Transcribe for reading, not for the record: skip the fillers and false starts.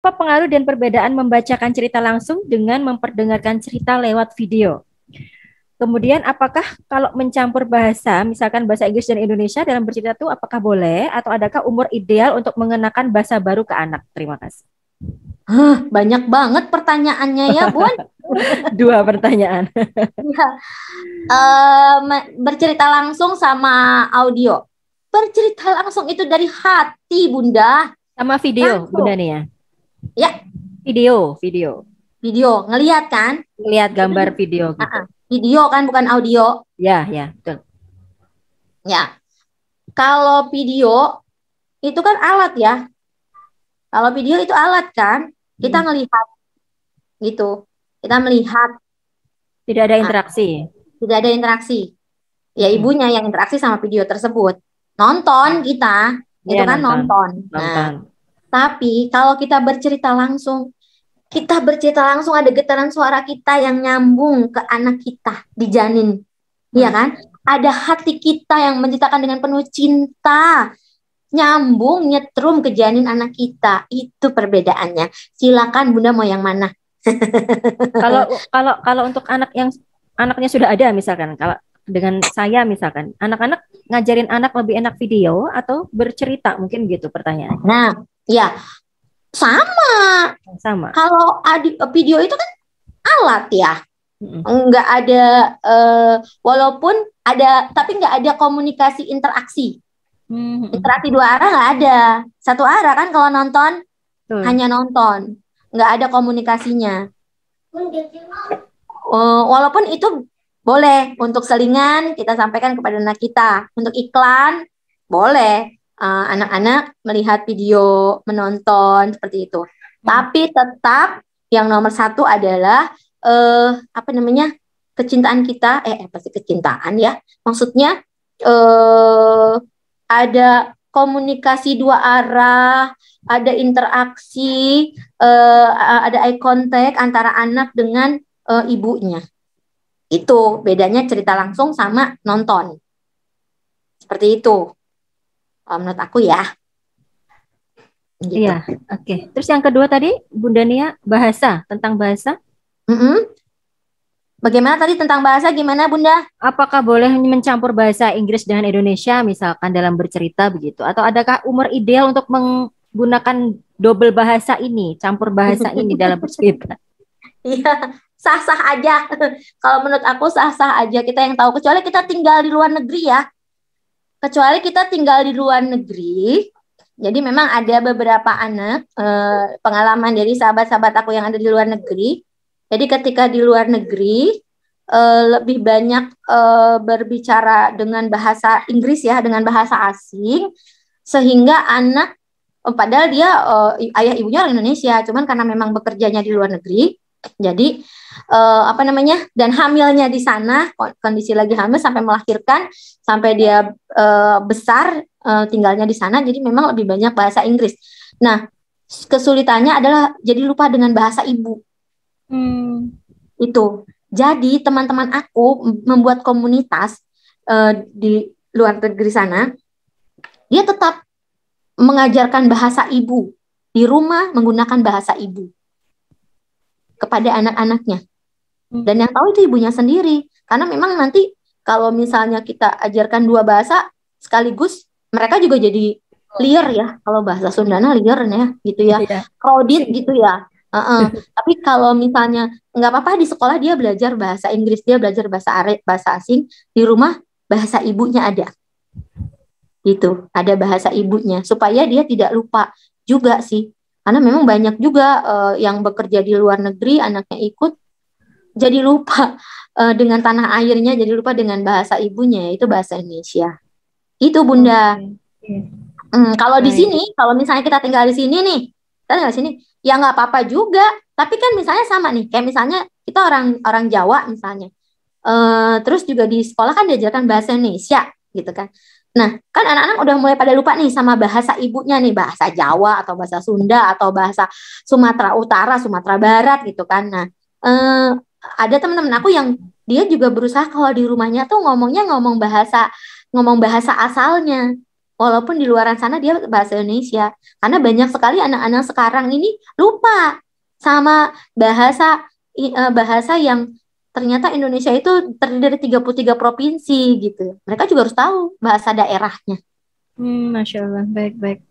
Apa pengaruh dan perbedaan membacakan cerita langsung dengan memperdengarkan cerita lewat video? Kemudian, apakah kalau mencampur bahasa, misalkan bahasa Inggris dan Indonesia dalam bercerita itu, apakah boleh atau adakah umur ideal untuk mengenakan bahasa baru ke anak? Terima kasih. Banyak banget pertanyaannya ya, Bun. Dua pertanyaan. Ya. Bercerita langsung sama audio. Bercerita langsung itu dari hati, Bunda. Sama video, Bunda Langsung. Nia. Ya, Video, video. video. Ngeliat kan? Lihat Itu gambar video gitu. video kan, bukan audio. Ya, ya, betul. Ya, kalau video itu kan alat ya. Kalau video itu alat kan. Kita Mm. ngelihat gitu. Kita melihat. Tidak ada Nah, interaksi. tidak ada interaksi. Ya Mm-mm. ibunya yang interaksi sama video tersebut. Nonton kita, itu Iya, kan nonton. nonton. Nah, Nonton. tapi kalau kita bercerita langsung ada getaran suara kita yang nyambung ke anak kita di janin. Iya Hmm. kan? Ada hati kita yang menceritakan dengan penuh cinta, nyambung, nyetrum ke janin anak kita. Itu perbedaannya. Silakan Bunda mau yang mana? Kalau kalau kalau untuk anak yang anaknya sudah ada misalkan, kalau dengan saya misalkan, anak-anak ngajarin anak lebih enak video atau bercerita mungkin gitu pertanyaannya. Nah, ya sama. Sama. Kalau video itu kan alat ya. Mm-mm. Nggak ada, walaupun ada, tapi nggak ada komunikasi interaksi. Mm-mm. Interaksi dua arah nggak ada. Satu arah kan kalau nonton, Betul. hanya nonton. Nggak ada komunikasinya. Walaupun itu boleh untuk selingan kita sampaikan kepada anak kita. Untuk iklan, boleh. Anak-anak melihat video, menonton, seperti itu. Mm. Tapi tetap yang nomor satu adalah, apa namanya, kecintaan kita. Pasti kecintaan ya. Maksudnya eh, ada komunikasi dua arah, ada interaksi, ada eye contact antara anak dengan ibunya. Itu bedanya cerita langsung sama nonton. Seperti itu. Kalau menurut aku ya, gitu. Iya, oke. Terus yang kedua tadi, Bunda Nia, bahasa, tentang bahasa. Mm-mm. Bagaimana tadi tentang bahasa? Gimana Bunda? Apakah boleh mencampur bahasa Inggris dengan Indonesia misalkan dalam bercerita begitu? Atau adakah umur ideal untuk menggunakan double bahasa ini, campur bahasa ini dalam bercerita? Iya, sah-sah aja. Kalau menurut aku sah-sah aja. Kita yang tahu. Kecuali kita tinggal di luar negeri ya. Kecuali kita tinggal di luar negeri. Jadi memang ada beberapa anak, pengalaman dari sahabat-sahabat aku yang ada di luar negeri. Jadi ketika di luar negeri, lebih banyak berbicara dengan bahasa Inggris ya, dengan bahasa asing, sehingga anak, padahal dia, ayah ibunya orang Indonesia, cuman karena memang bekerjanya di luar negeri, jadi apa namanya, dan hamilnya di sana, kondisi lagi hamil sampai melahirkan, sampai dia besar, tinggalnya di sana, jadi memang lebih banyak bahasa Inggris. Nah, kesulitannya adalah jadi lupa dengan bahasa ibu. Hmm. Itu. Jadi teman-teman aku membuat komunitas di luar negeri sana, dia tetap mengajarkan bahasa ibu di rumah, menggunakan bahasa ibu kepada anak-anaknya. Dan yang tahu itu ibunya sendiri. Karena memang nanti kalau misalnya kita ajarkan dua bahasa sekaligus, mereka juga jadi liar ya. Kalau bahasa Sundana liar ya, gitu ya. Iya. Krodit gitu ya. Tapi kalau misalnya nggak apa-apa di sekolah dia belajar bahasa Inggris, dia belajar bahasa asing, di rumah bahasa ibunya ada. Gitu, ada bahasa ibunya supaya dia tidak lupa juga sih. Karena memang banyak juga yang bekerja di luar negeri, anaknya ikut jadi lupa dengan tanah airnya, jadi lupa dengan bahasa ibunya, yaitu bahasa Indonesia. Itu Bunda. Oke. Kalau di Baik. sini, kalau misalnya kita tinggal di sini nih, kita tinggal di sini, ya nggak apa-apa juga. Tapi kan misalnya sama nih, kayak misalnya kita orang orang Jawa misalnya, terus juga di sekolah kan diajarkan bahasa Indonesia, gitu kan. Nah, kan anak-anak udah mulai pada lupa nih sama bahasa ibunya nih, bahasa Jawa atau bahasa Sunda atau bahasa Sumatera Utara, Sumatera Barat gitu kan. Nah, ada teman-teman aku yang dia juga berusaha kalau di rumahnya tuh ngomong bahasa asalnya. walaupun di luaran sana dia bahasa Indonesia. Karena banyak sekali anak-anak sekarang ini lupa sama bahasa yang ternyata Indonesia itu terdiri dari 33 provinsi gitu. Mereka juga harus tahu bahasa daerahnya. Masya Allah, baik-baik.